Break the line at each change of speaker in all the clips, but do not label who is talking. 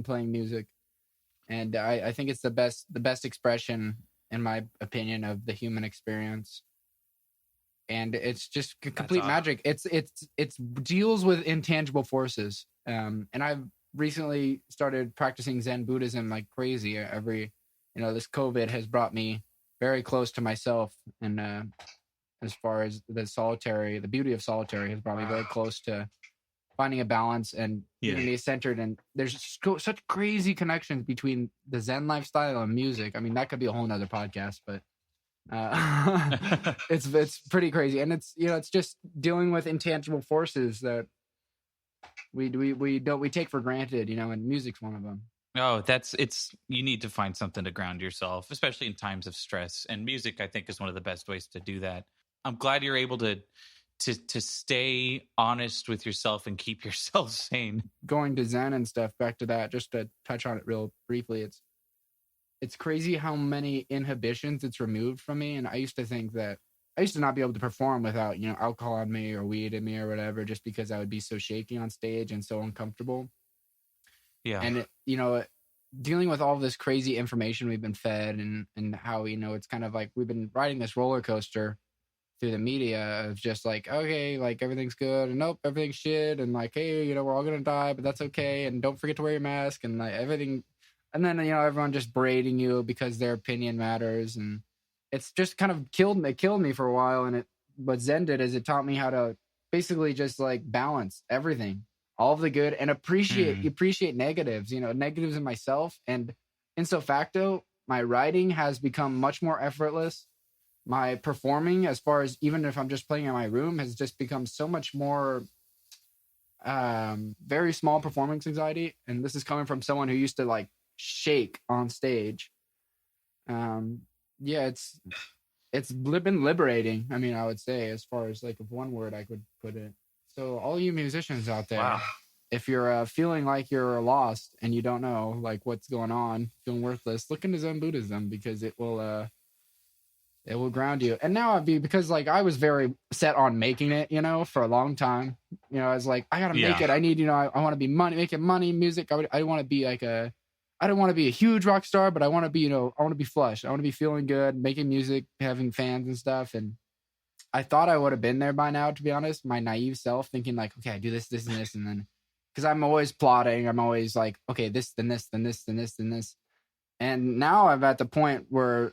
playing music. And I think it's the best expression, in my opinion, of the human experience. And it's just
That's
complete
awesome.
magic. It's deals with intangible forces. And I've recently started practicing Zen Buddhism like crazy. This COVID has brought me very close to myself, and as far as the beauty of solitary has brought me very close to finding a balance and keeping me centered. And there's such crazy connections between the Zen lifestyle and music. I mean, that could be a whole nother podcast, but it's pretty crazy. And it's just dealing with intangible forces that we take for granted, and music's one of them.
Oh, you need to find something to ground yourself, especially in times of stress. And music, I think, is one of the best ways to do that. I'm glad you're able to stay honest with yourself and keep yourself sane.
Going to Zen and stuff, back to that, just to touch on it real briefly, it's crazy how many inhibitions it's removed from me. And I used to not be able to perform without, alcohol on me or weed in me or whatever, just because I would be so shaky on stage and so uncomfortable.
Yeah.
And, dealing with all of this crazy information we've been fed, and how, it's kind of like we've been riding this roller coaster through the media of just like, okay, like everything's good, and nope, everything's shit, and like, hey, we're all gonna die, but that's okay, and don't forget to wear your mask, and like everything. And then everyone just berating you because their opinion matters, and it's just kind of killed me for a while. And what Zen did is it taught me how to basically just like balance everything, all of the good, and appreciate negatives, negatives in myself. And in so facto, my writing has become much more effortless. My performing, as far as even if I'm just playing in my room, has just become so much more very small performance anxiety. And this is coming from someone who used to like shake on stage. It's been liberating. I mean, I would say, as far as like, if one word I could put it. So all you musicians out there,
wow.
If you're feeling like you're lost and you don't know like what's going on, feeling worthless, look into Zen Buddhism, because it will ground you. And now because like I was very set on making it, for a long time. I was like, I gotta make it. I need, I want to be making money, music. I want to be like I don't want to be a huge rock star, but I want to be, I want to be flush. I want to be feeling good, making music, having fans and stuff. And I thought I would have been there by now, to be honest. My naive self thinking like, okay, I do this, this, and this. And then, because I'm always plotting, I'm always like, okay, this, then this, then this, then this, then this. And now I'm at the point where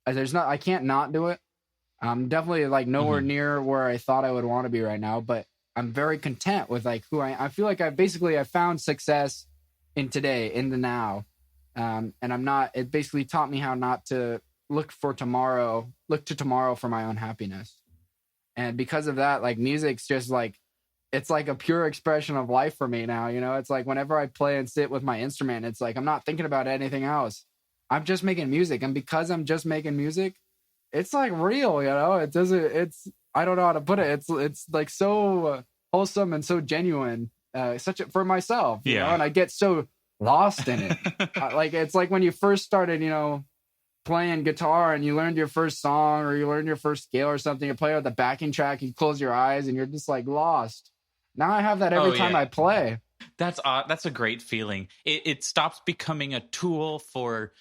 I can't not do it. I'm definitely like nowhere near where I thought I would want to be right now, but I'm very content with like who I feel like I found success in today, in the now. And it basically taught me how not to look to tomorrow for my own happiness. And because of that, like music's just like, it's like a pure expression of life for me now. It's like whenever I play and sit with my instrument, it's like I'm not thinking about anything else. I'm just making music. And because I'm just making music, it's like real, I don't know how to put it. It's like so wholesome and so genuine, for myself, and I get so lost in it. Like, it's like when you first started, playing guitar and you learned your first song or you learned your first scale or something, you play with the backing track, you close your eyes and you're just like lost. Now I have that every time I play.
That's a great feeling. It stops becoming a tool for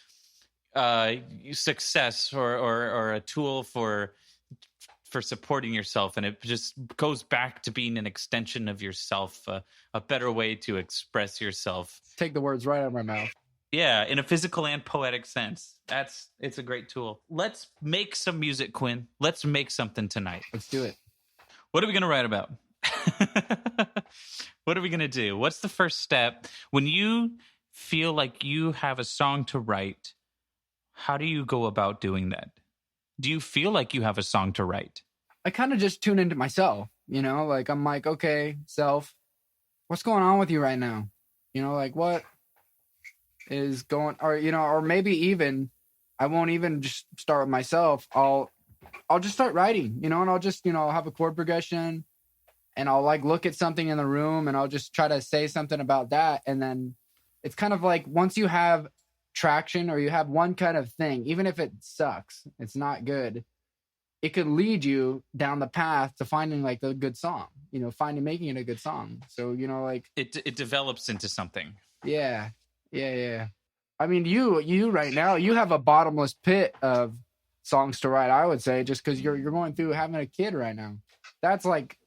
success or a tool for supporting yourself, and it just goes back to being an extension of yourself, a better way to express yourself.
Take the words right out of my mouth.
Yeah, in a physical and poetic sense. It's a great tool. Let's make some music, Quinn. Let's make something tonight.
Let's do it.
What are we going to write about? What are we going to do? What's the first step? When you feel like you have a song to write, how do you go about doing that? Do you feel like you have a song to write?
I kind of just tune into myself, like I'm like, okay, self, what's going on with you right now? Like what is going, or maybe even I won't even just start with myself. I'll just start writing, and I'll just, I'll have a chord progression and I'll like look at something in the room and I'll just try to say something about that. And then it's kind of like, once you have traction or you have one kind of thing, even if it sucks, it's not good, it could lead you down the path to finding like the good song, making it a good song. So, like
it develops into something.
Yeah. Yeah. I mean, you right now, you have a bottomless pit of songs to write, I would say, just because you're going through having a kid right now. That's like,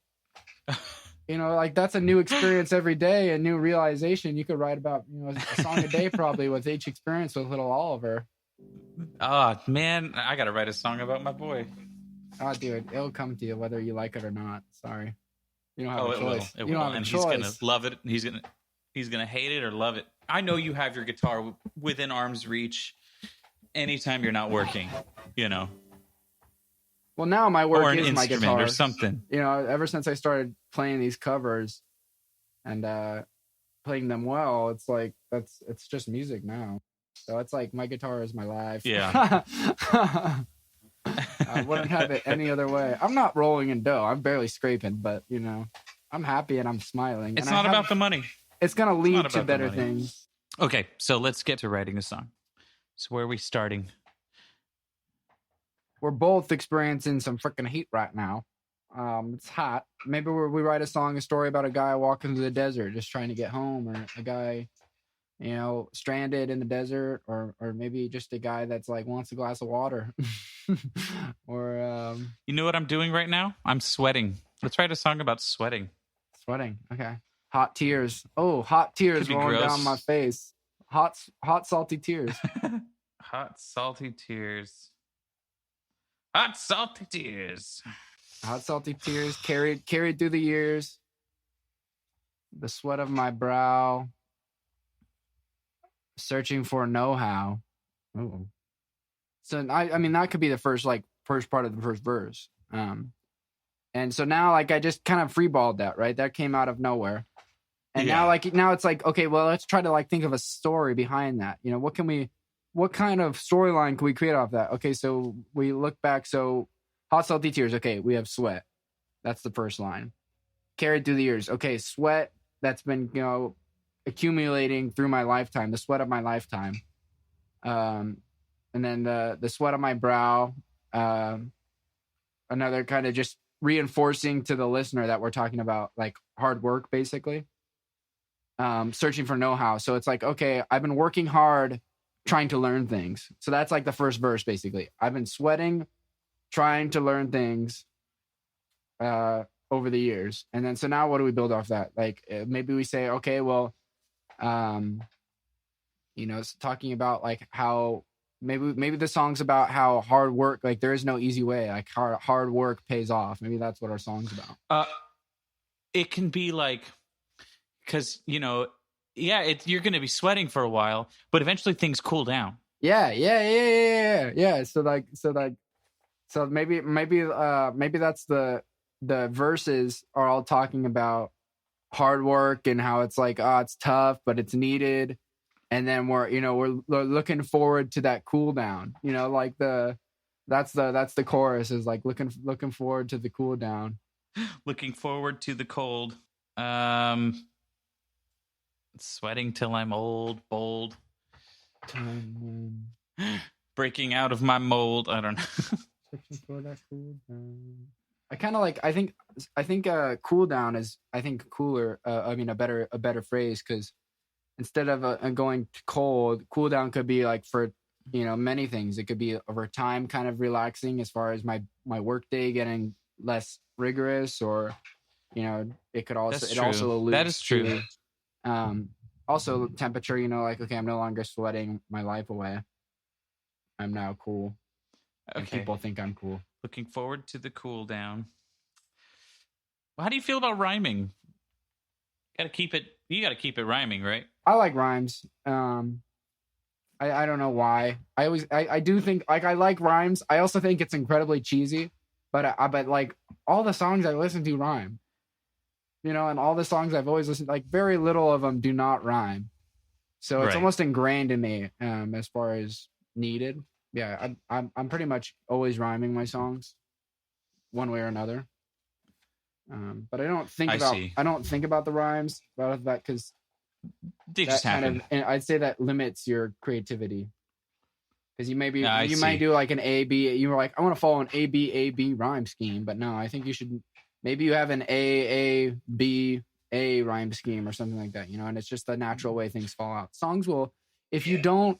like that's a new experience every day, a new realization. You could write about, a song a day probably with each experience with little Oliver.
Oh man, I gotta write a song about my boy.
Oh, dude, it'll come to you whether you like it or not. Sorry, you don't have
Oh,
a
it will.
choice.
It
You don't
will.
have a
And he's gonna
choice.
love it. He's gonna hate it or love it. I know you have your guitar within arm's reach anytime you're not working,
Well, now my
or
work
an
is my
instrument
guitar.
or something.
Ever since I started playing these covers and playing them well, it's like it's just music now. So it's like my guitar is my life.
Yeah.
I wouldn't have it any other way. I'm not rolling in dough. I'm barely scraping, but I'm happy and I'm smiling.
It's
and
not about the money.
It's gonna lead
not
to
about the
better
money.
things.
Okay, so let's get to writing a song. So where are we starting?
We're both experiencing some freaking heat right now. It's hot. Maybe we write a story about a guy walking through the desert, just trying to get home, or a guy, stranded in the desert, or maybe just a guy that's like wants a glass of water, or
You know what I'm doing right now? I'm sweating. Let's write a song about sweating.
sweating. Okay, hot tears. Oh, hot tears rolling down my face. Hot, salty tears.
Hot, salty tears. Hot, salty tears.
Hot, salty tears carried through the years. The sweat of my brow. Searching for know-how. Oh. So I mean that could be the first part of the first verse. And so now I just kind of freeballed that, right? That came out of nowhere. And now it's like, okay, well, let's try to think of a story behind that. What kind of storyline can we create off that? Okay, so we look back. So hot, salty tears. Okay, we have sweat. That's the first line. Carried through the years. Okay, sweat that's been, accumulating through my lifetime, the sweat of my lifetime. And then the sweat of my brow. Another kind of just reinforcing to the listener that we're talking about like hard work, basically. Searching for know-how. So it's like, okay, I've been working hard trying to learn things. So that's like the first verse, basically. I've been sweating, trying to learn things over the years. And then, so now what do we build off that? Like maybe we say, okay, well, it's talking about like how maybe the song's about how hard work, like there is no easy way, like hard work pays off. Maybe that's what our song's about.
It can be like, because you're going to be sweating for a while, but eventually things cool down.
Yeah. So maybe that's the verses are all talking about hard work and how it's like, it's tough, but it's needed. And then we're looking forward to that cool down, like that's the chorus is like looking forward to the cool down.
Looking forward to the cold. Sweating till I'm old, bold. Breaking out of my mold. I don't know.
Searching for that cool down. I kind of like. I think cool down is cooler. A better phrase, because instead of going to cold, cool down could be like for many things. It could be over time, kind of relaxing as far as my work day getting less rigorous, or it could also also alludes
that is true.
To, also temperature. Like, okay, I'm no longer sweating my life away. I'm now cool. Okay. And people think I'm cool.
Looking forward to the cool down. Well, how do you feel about rhyming? You got to keep it rhyming, right?
I like rhymes. I don't know why. I do think like I like rhymes. I also think it's incredibly cheesy, but like all the songs I listen to rhyme. And all the songs I've always listened, like very little of them do not rhyme. So it's almost ingrained in me as far as needed. Yeah, I'm pretty much always rhyming my songs, one way or another. But I don't think about the rhymes about that, because
they just happen.
And I'd say that limits your creativity, because you might do like an A B. You were like, I want to follow an A B rhyme scheme, but no, I think you should. Maybe you have an A B a rhyme scheme or something like that, and it's just the natural way things fall out. Songs will, if you don't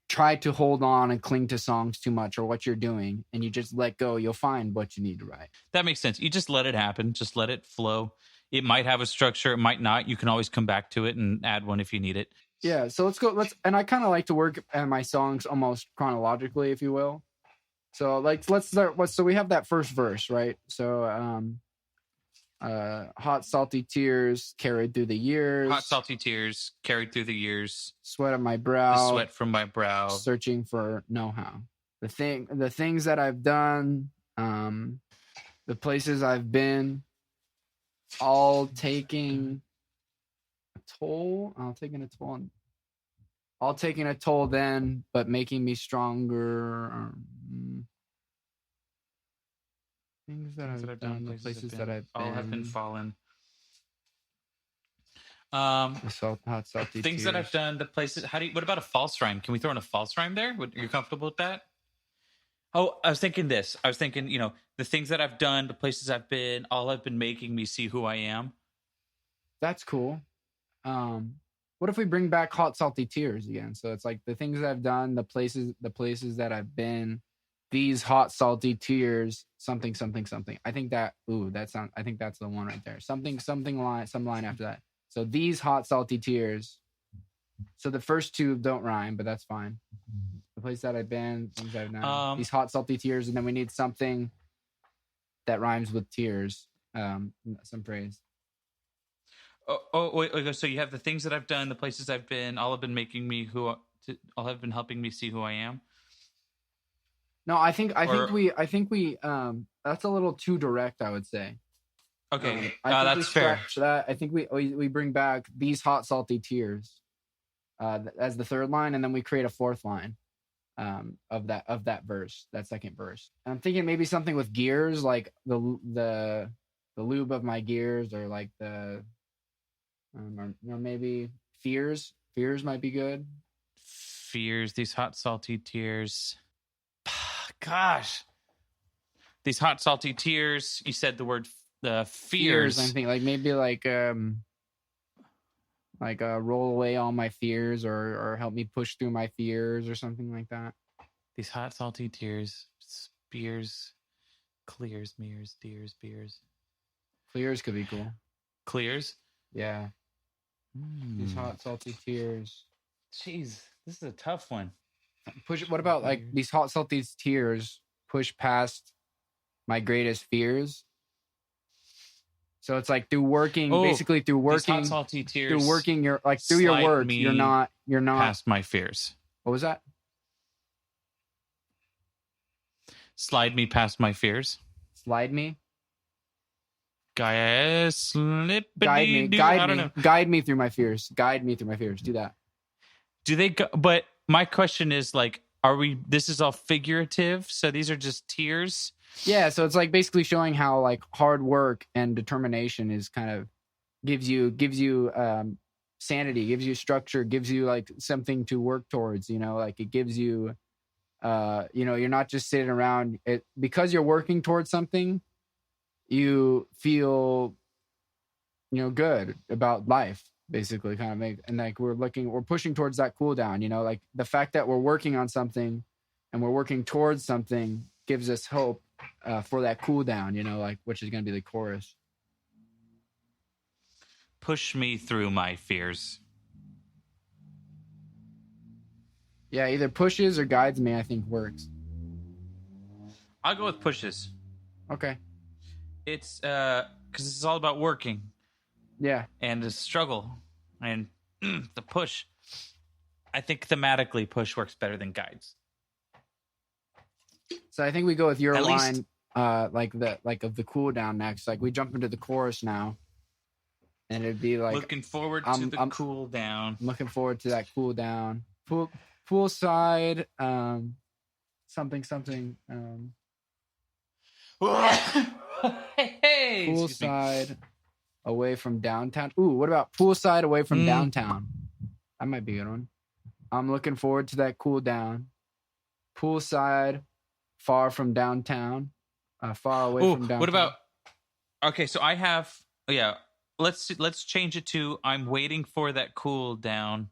try to hold on and cling to songs too much or what you're doing and you just let go, you'll find what you need to write.
That makes sense. You just let it happen. Just let it flow. It might have a structure. It might not. You can always come back to it and add one if you need it.
Yeah. So and I kind of like to work at my songs almost chronologically, if you will. So let's start. So we have that first verse, right? So, hot salty tears carried through the years.
Hot salty tears carried through the years.
Sweat on my brow.
The sweat from my brow.
Searching for know-how. The things that I've done, the places I've been, all taking a toll. All taking a toll then, but making me stronger. Things that I've done, the places that I've been.
All have been fallen.
Hot salty
things
tears.
that I've done, the places. What about a false rhyme? Can we throw in a false rhyme there? Are you comfortable with that? Oh, I was thinking this. I was thinking, the things that I've done, the places I've been, all have been making me see who I am.
That's cool. What if we bring back hot salty tears again? So it's like the things that I've done, the places that I've been, these hot salty tears, something. I think that I think that's the one right there. Some line after that. So these hot salty tears. So the first two don't rhyme, but that's fine. The place that I've been, things I've done, these hot salty tears, and then we need something that rhymes with tears. Some phrase.
Wait. So you have the things that I've done, the places I've been, all have been making me all have been helping me see who I am.
No, I think we that's a little too direct, I would say.
Okay,
that's
fair.
That. I think we bring back these hot salty tears as the third line, and then we create a fourth line of that verse, that second verse. And I'm thinking maybe something with gears, like the lube of my gears, or like the or maybe fears. Fears might be good.
Fears, these hot salty tears. Gosh, these hot salty tears. You said the word fears.
I think maybe roll away all my fears, or help me push through my fears, or something like that.
These hot salty tears, spears, clears, mirrors, deers, beers.
Clears could be cool.
Clears?
Yeah. These hot salty tears.
Jeez, this is a tough one.
What about these hot salty tears push past my greatest fears? So it's like basically through working,
hot salty tears,
through working through your work, you're not
past my fears.
What was that?
Slide me past my fears.
Slide me.
Guide me
through my fears. Guide me through my fears. Do that.
Do they go? But my question is this is all figurative, so these are just tears?
Yeah, so it's basically showing how hard work and determination is kind of gives you sanity, gives you structure, gives you something to work towards, it gives you you're not just sitting around it because you're working towards something. You feel good about life, basically, kind of and we're pushing towards that cool down, the fact that we're working on something and we're working towards something gives us hope for that cool down, which is going to be the chorus.
Push me through my fears.
Yeah, either pushes or guides me, I think works.
I'll go with pushes.
Okay.
It's because this is all about working.
Yeah.
And the struggle and the push. I think thematically push works better than guides.
So I think we go with your line, of the cool down next. We jump into the chorus now, and it'd be
looking forward to the cool down.
I'm looking forward to that cool down. Poolside, something.
Hey,
poolside, away from downtown. Ooh, what about poolside away from downtown? That might be a good one. I'm looking forward to that cool down. Poolside, far from downtown. Far away from downtown.
What about? Okay, so I have let's change it to I'm waiting for that cool down.